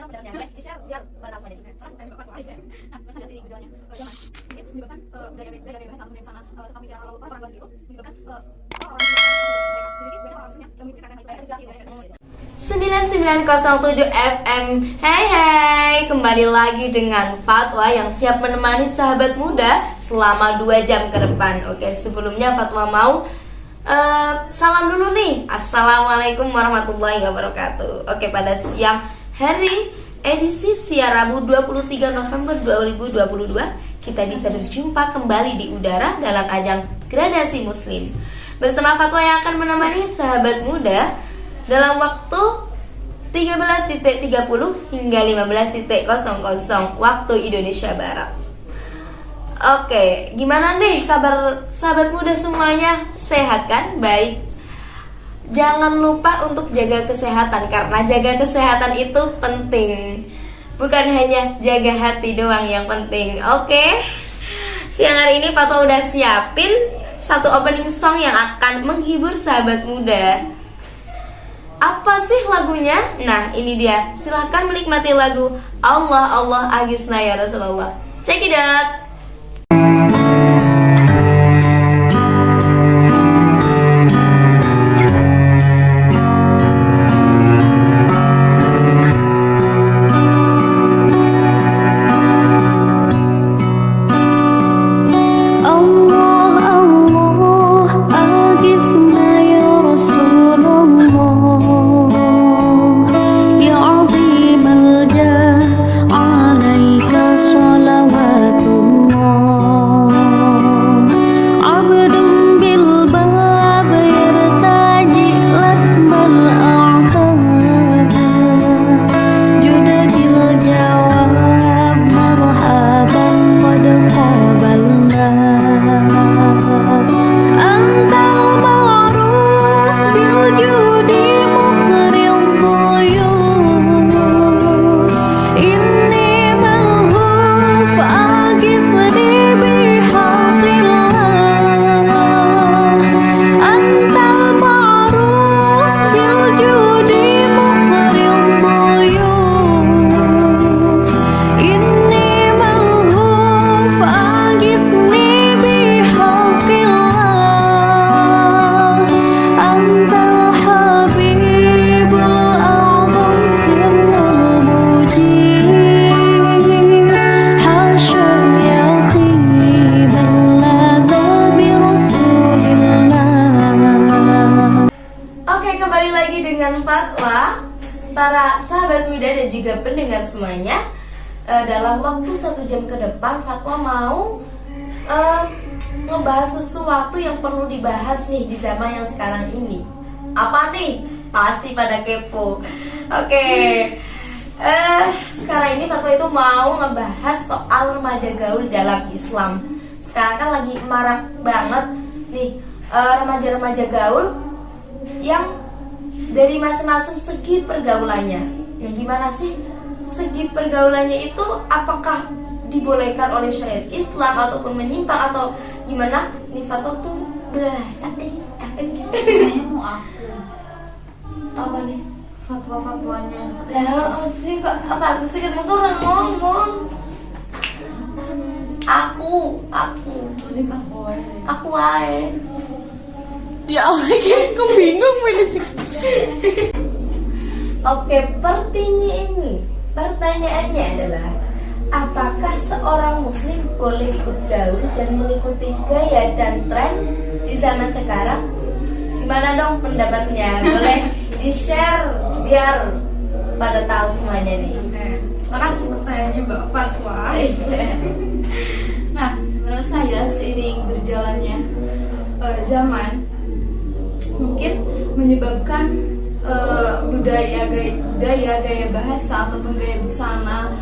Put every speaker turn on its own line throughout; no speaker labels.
apa pendapatnya? Boleh di-share biar pada tahu semuanya. Karena sebenarnya Bapak Wahid ya. Nah, bahasa nggak sih gejalanya? Zaman mungkin menyebabkan gaya bahasa ataupun yang sana serta pemikiran orang luar itu menyebabkan orang-orang yang mereka. Jadi banyak orang Muslim yang mengikuti kata itu inspirasi ya.
9907 FM. Hai, kembali lagi dengan Fatwa yang siap menemani sahabat muda selama 2 jam ke depan. Oke, sebelumnya Fatwa mau salam dulu nih. Assalamualaikum warahmatullahi wabarakatuh. Oke, pada siang hari edisi siar Rabu 23 November 2022 kita bisa berjumpa kembali di udara dalam ajang gradasi muslim bersama Fatwa yang akan menemani sahabat muda dalam waktu 13.30 hingga 15.00 waktu Indonesia Barat. Oke, gimana nih kabar sahabat muda semuanya? Sehat kan? Baik. Jangan lupa untuk jaga kesehatan, karena jaga kesehatan itu penting. Bukan hanya jaga hati doang yang penting. Oke. Siang hari ini Fatwa udah siapin satu opening song yang akan menghibur sahabat muda. Apa sih lagunya? Nah, ini dia. Silahkan menikmati lagu Allah Allah Agisna ya Rasulullah. Check it out. Fatwa, para sahabat muda dan juga pendengar semuanya, dalam waktu 1 jam ke depan Fatwa mau ngebahas sesuatu yang perlu dibahas nih di zaman yang sekarang ini. Apa nih? Pasti pada kepo. Oke. Sekarang ini Fatwa itu mau ngebahas soal remaja gaul dalam Islam. Sekarang kan lagi marak banget nih remaja-remaja gaul yang dari macam-macam segi pergaulannya. Ya gimana sih segi pergaulannya itu? Apakah dibolehkan oleh syariat Islam ataupun menyimpang atau gimana? Nih Fatwa tuh bahasa
mau aku
apa nih?
Fatwa-fatwanya
Ya sih kok aku sih kan orang ngomong. Aku ae.
ya Allah, aku bingung pilih sih.
Oke, pertanyaannya adalah apakah seorang muslim boleh ikut gaul dan mengikuti gaya dan tren di zaman sekarang? Gimana dong pendapatnya? Boleh di-share biar pada tahu semuanya nih.
Makasih pertanyaannya Mbak Fatwa. Nah, menurut saya seiring berjalannya zaman mungkin menyebabkan budaya gaya bahasa ataupun gaya busana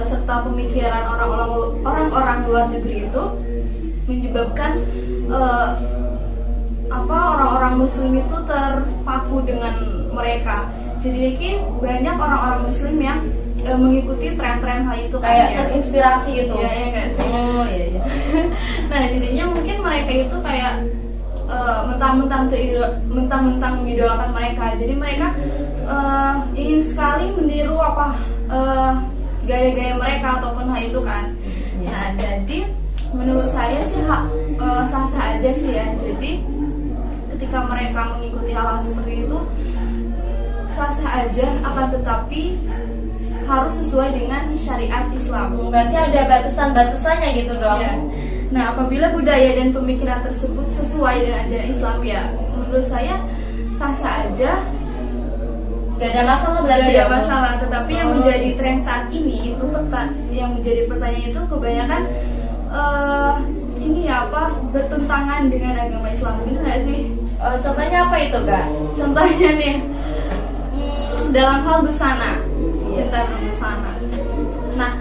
serta pemikiran orang-orang luar negeri itu menyebabkan orang-orang muslim itu terpaku dengan mereka. Jadi banyak orang-orang muslim yang mengikuti tren-tren hal itu
Kayak terinspirasi gitu.
ya nggak sih.
Oh iya.
Nah, jadinya mungkin mereka itu kayak mentang-mentang mengidolakan mereka. Jadi mereka ingin sekali meniru apa gaya-gaya mereka ataupun hal itu kan. Nah, jadi menurut saya sih sah-sah aja sih ya. Jadi ketika mereka mengikuti hal-hal seperti itu sah-sah aja, akan tetapi harus sesuai dengan syariat Islam.
Berarti ada batasan-batasannya gitu dong.
Ya. Nah, apabila budaya dan pemikiran tersebut sesuai dengan ajaran Islam, ya menurut saya sah-sah aja,
Gak ada masalah berarti.
tidak
ya,
ada masalah. Tetapi yang menjadi tren saat ini itu yang menjadi pertanyaan itu kebanyakan ini ya apa, bertentangan dengan agama Islam, benar nggak sih?
Contohnya apa itu Kak?
Contohnya nih, dalam hal busana, cinta busana. Nah,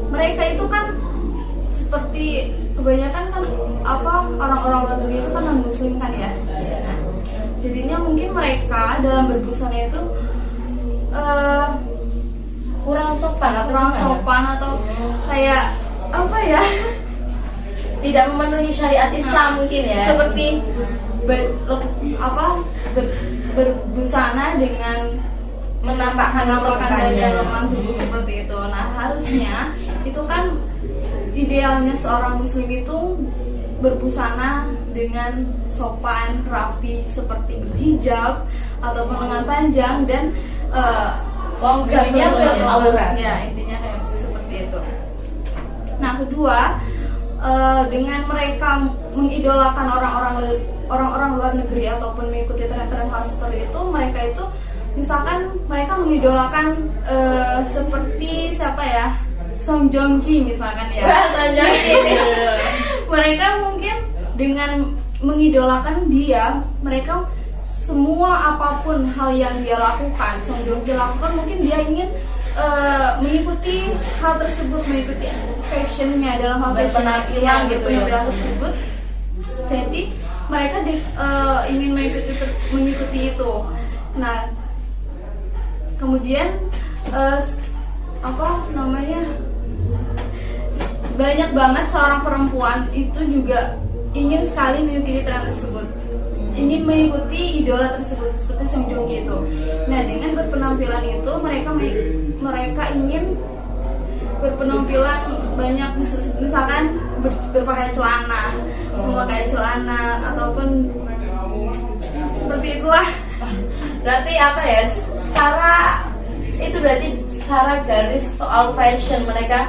mereka itu kan seperti kebanyakan kan apa, orang-orang luar negeri itu kan non muslim kan ya. Nah, jadinya mungkin mereka dalam berbusana itu
Kurang sopan
atau kayak apa ya?
tidak memenuhi syariat Islam mungkin ya.
Seperti berbusana dengan
menampakkan
bagian lemah tubuh seperti itu. Nah, harusnya itu kan idealnya seorang muslim itu berbusana dengan sopan, rapi, seperti berhijab ataupun lengan panjang dan
longgarnya menutup aurat.
Ya, intinya kayak seperti itu. Nah, kedua, dengan mereka mengidolakan orang-orang luar negeri ataupun mengikuti tren-tren hal seperti itu, mereka itu misalkan mereka mengidolakan seperti siapa ya, Song Joong Ki misalkan ya. Mereka mungkin dengan mengidolakan dia, mereka semua apapun hal yang dia lakukan, Song Joong Ki lakukan, mungkin dia ingin mengikuti hal tersebut, mengikuti fashionnya dalam hal
penampilan gitu ya,
tersebut. Jadi mereka ingin mengikuti itu. Nah, kemudian banyak banget seorang perempuan itu juga ingin sekali mengikuti tren tersebut, ingin mengikuti idola tersebut seperti Song Joong Ki itu. Nah, dengan berpenampilan itu mereka ingin berpenampilan banyak, misalkan berpakaian celana, memakai celana ataupun seperti itulah.
Berarti apa ya? Secara garis soal fashion mereka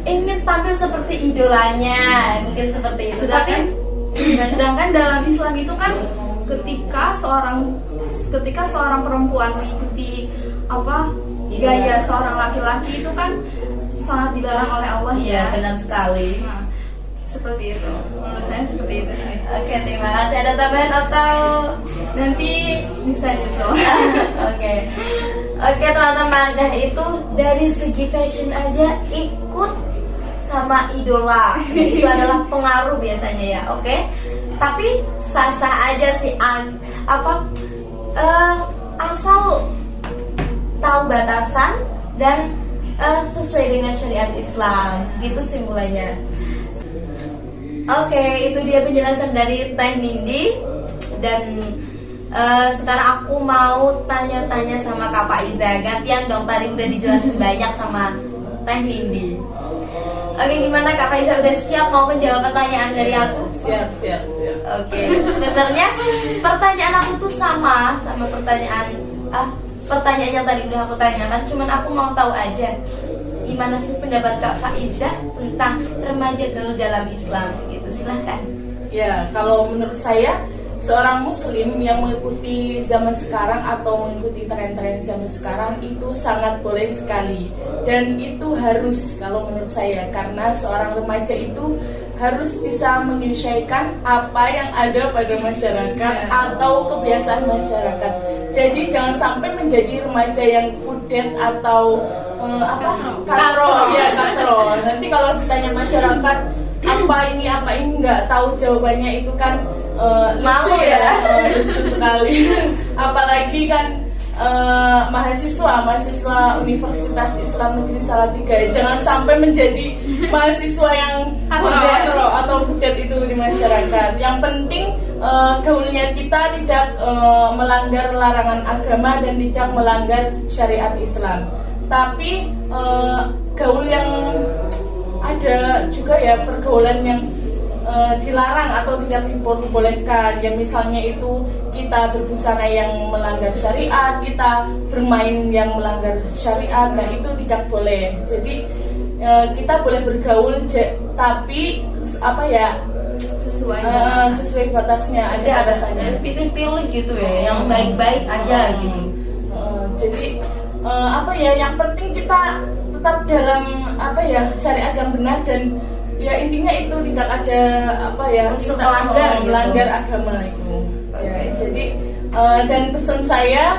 ingin tampil seperti idolanya, mungkin seperti itu.
Sedangkan dalam Islam itu kan ketika seorang perempuan mengikuti gaya seorang laki-laki itu kan sangat dilarang oleh Allah.
Iya, benar sekali.
Nah, seperti itu. Menurut saya seperti itu sih.
Oke, terima kasih. Ada tambahan atau
nanti bisa nyusul?
Oke teman-teman, nah itu dari segi fashion aja ikut sama idola, itu adalah pengaruh biasanya ya, oke? Tapi sah-sah aja sih, asal tahu batasan dan sesuai dengan syariat Islam, gitu sih mulanya. Oke, itu dia penjelasan dari Teh Nindi. Dan sekarang aku mau tanya-tanya sama Kak Faiza. Gantian dong, tadi udah dijelasin banyak sama Teh Nindi. Oke, gimana Kak Faiza, udah siap mau menjawab pertanyaan dari aku?
Siap.
Oke, sebenarnya pertanyaan aku tuh sama pertanyaan yang tadi udah aku tanyakan. Cuman aku mau tahu aja, gimana sih pendapat Kak Faiza tentang remaja gaul dalam Islam gitu, silahkan.
Ya, kalau menurut saya, seorang muslim yang mengikuti zaman sekarang atau mengikuti tren-tren zaman sekarang itu sangat boleh sekali. Dan itu harus kalau menurut saya, karena seorang remaja itu harus bisa menyesuaikan apa yang ada pada masyarakat atau kebiasaan masyarakat. Jadi jangan sampai menjadi remaja yang kudet atau katro. Nanti kalau ditanya masyarakat apa ini nggak tahu jawabannya, itu kan lucu ya, lucu sekali. Apalagi kan mahasiswa Universitas Islam Negeri Salatiga, jangan sampai menjadi mahasiswa yang kudet atau kudet itu di masyarakat. Yang penting gaulnya kita tidak melanggar larangan agama dan tidak melanggar syariat Islam. tapi gaul yang ada juga ya, pergaulan yang dilarang atau tidak diperbolehkan, yang misalnya itu kita berbusana yang melanggar syariat, kita bermain yang melanggar syariat, nah itu tidak boleh. Jadi kita boleh bergaul tapi apa ya, sesuai batasnya, ada batasannya.
Pilih-pilih gitu ya, yang baik-baik aja gitu.
Jadi apa ya, yang penting kita tetap dalam apa ya, syariat yang benar, dan ya intinya itu tidak ada apa ya,
Unsur
kita
melanggar
agama itu. Ya, jadi dan pesan saya,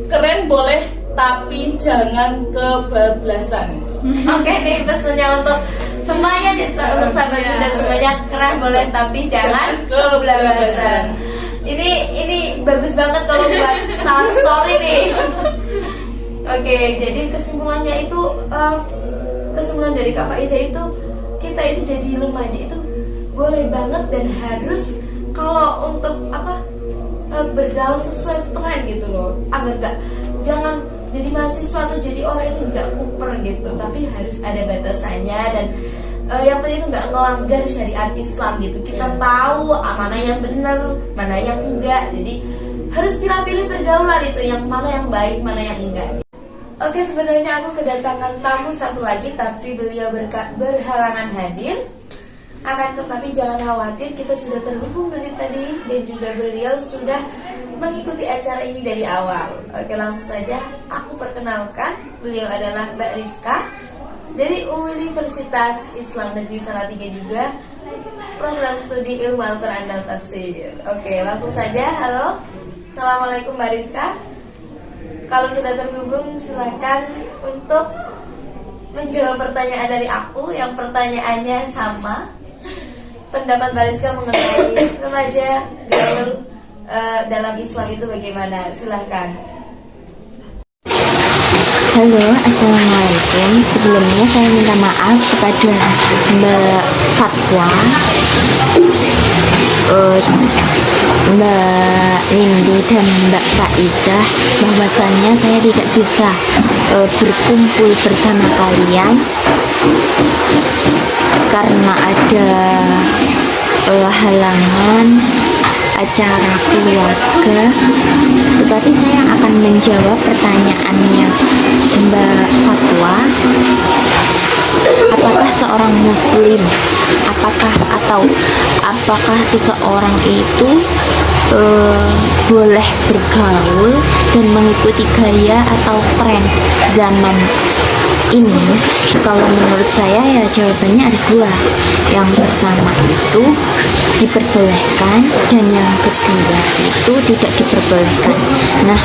keren boleh tapi jangan kebablasan.
Oke nih pesannya untuk semuanya nih, untuk sahabat muda semuanya, keren boleh tapi jangan kebablasan. Ini bagus banget kalau buat story nih. Oke, jadi kesimpulannya itu kesimpulan dari Kak Faiza itu, kita itu jadi remaja itu boleh banget dan harus kalau untuk apa bergaul sesuai tren gitu loh, agar jangan jadi mahasiswa atau jadi orang itu nggak kuper gitu, tapi harus ada batasannya, dan yang penting itu nggak melanggar syariat Islam gitu. Kita tahu mana yang benar, mana yang enggak, jadi harus pilih-pilih pergaulan itu, yang mana yang baik, mana yang enggak. Oke, sebenarnya aku kedatangan tamu satu lagi, tapi beliau berhalangan hadir. Akan tetapi jangan khawatir, kita sudah terhubung dari tadi, dan juga beliau sudah mengikuti acara ini dari awal. Oke, langsung saja aku perkenalkan, beliau adalah Mbak Rizka dari Universitas Islam Negeri Salatiga, juga program studi Ilmu Al-Quran dan Tafsir. Oke, langsung saja. Halo, Assalamualaikum Mbak Rizka. Kalau sudah terhubung, silakan untuk menjawab pertanyaan dari aku. Yang pertanyaannya sama, pendapat Mbak Rizka mengenai remaja gaul dalam Islam itu bagaimana? Silahkan.
Halo, assalamualaikum. Sebelumnya saya minta maaf kepada Mbak Fatwa, Mbak Nindi dan Mbak Faizah, bahwasannya saya tidak bisa berkumpul bersama kalian karena ada halangan acara keluarga. Tetapi saya akan menjawab pertanyaannya Mbak Fatwa. Apakah seorang muslim, apakah seseorang itu boleh bergaul dan mengikuti gaya atau tren zaman ini? Kalau menurut saya ya jawabannya ada dua. Yang pertama itu diperbolehkan, dan yang kedua itu tidak diperbolehkan. Nah,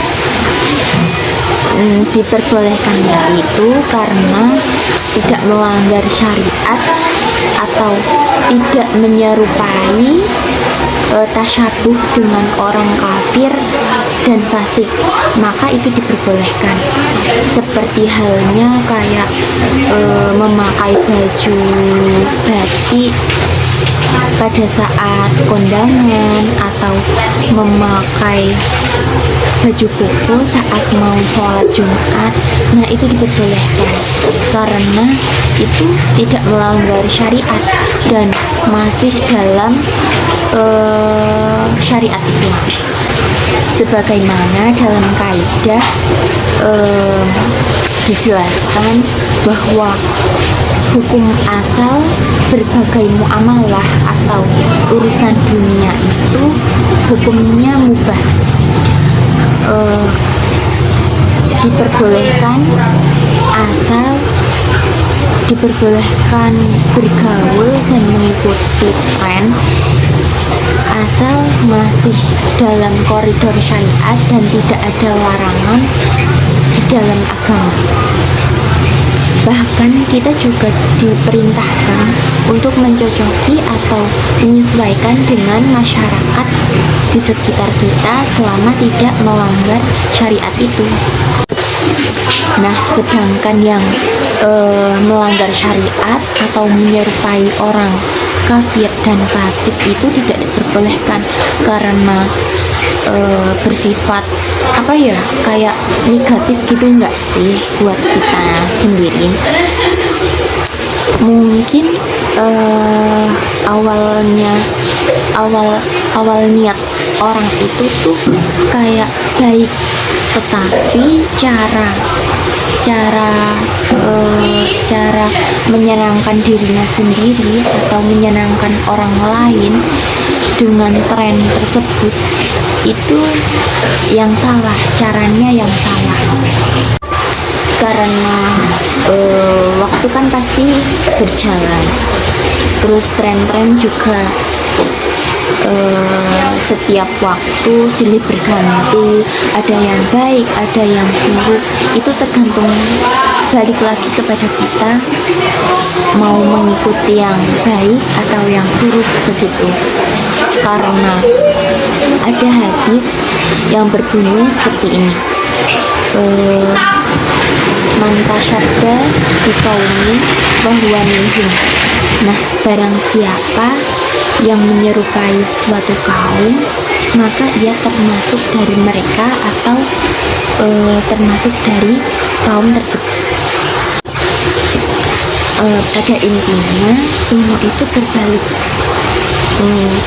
diperbolehkannya itu karena tidak melanggar syariat atau tidak menyerupai tasyabuh dengan orang kafir dan fasik, maka itu diperbolehkan. Seperti halnya kayak memakai baju batik pada saat kondangan, atau memakai baju koko saat mau sholat Jumat. Nah, itu diperbolehkan karena itu tidak melanggar syariat dan masih dalam syariat Islam. Sebagaimana dalam kaidah dijelaskan bahwa hukum asal berbagai muamalah atau urusan dunia itu hukumnya mubah, diperbolehkan asal diperbolehkan bergaul dan mengikuti tren asal masih dalam koridor syariat dan tidak ada larangan di dalam agama. Bahkan kita juga diperintahkan untuk mencocoki atau menyesuaikan dengan masyarakat di sekitar kita selama tidak melanggar syariat itu. Nah, sedangkan yang melanggar syariat atau menyerupai orang kafir dan fasik itu tidak diperbolehkan karena bersifat apa ya, kayak negatif gitu enggak sih buat kita sendiri. Mungkin awal niat orang itu tuh kayak baik, tetapi cara menyenangkan dirinya sendiri atau menyenangkan orang lain dengan tren tersebut itu yang salah, caranya yang salah. Karena waktu kan pasti berjalan, terus tren-tren juga setiap waktu silih berganti, ada yang baik, ada yang buruk. Itu tergantung, balik lagi kepada kita mau mengikuti yang baik atau yang buruk begitu. Karena ada hadis yang berbunyi seperti ini, man tasyabba biqaumin fahuwa minhum. Nah, barang siapa yang menyerupai suatu kaum, maka ia termasuk dari mereka atau termasuk dari kaum tersebut. Pada intinya semua itu berbalik,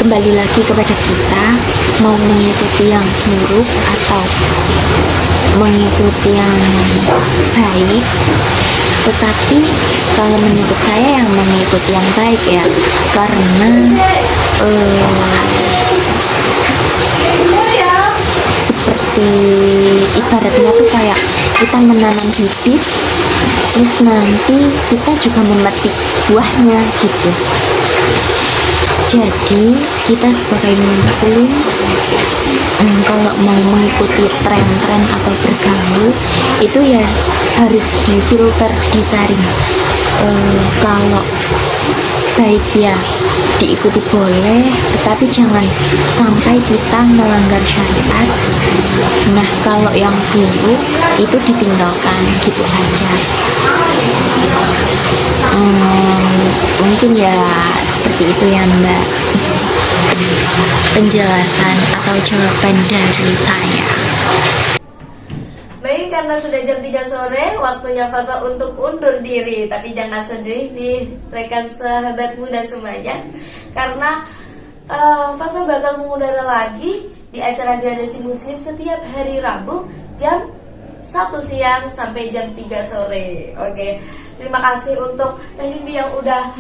kembali lagi kepada kita mau mengikuti yang buruk atau mengikuti yang baik. Tetapi kalau menurut saya yang mengikuti yang baik ya, karena seperti ibaratnya tuh kayak kita menanam bibit, terus nanti kita juga memetik buahnya gitu. Jadi kita sebagai muslim, kalau mau mengikuti tren-tren atau bergaul itu ya harus difilter, disaring. Kalau baik ya diikuti boleh, tetapi jangan sampai kita melanggar syariat. Nah, kalau yang buruk itu ditinggalkan gitu aja. Mungkin ya seperti itu ya Mbak, penjelasan atau jawaban dari saya.
Baik, karena sudah jam 3 sore, waktunya Fatwa untuk undur diri. Tapi jangan sedih nih rekan sahabat muda semuanya, karena Fatwa bakal mengudara lagi di acara Gradasi Muslim setiap hari Rabu jam 1 siang sampai jam 3 sore. Oke. Terima kasih untuk Teh Nindi yang udah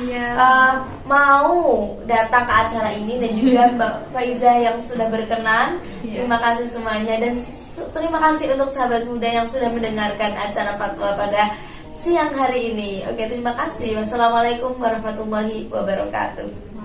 mau datang ke acara ini, dan juga Mbak Faiza yang sudah berkenan. Terima kasih semuanya, dan terima kasih untuk sahabat muda yang sudah mendengarkan acara Fatwa pada siang hari ini. Oke, terima kasih. Wassalamualaikum warahmatullahi wabarakatuh.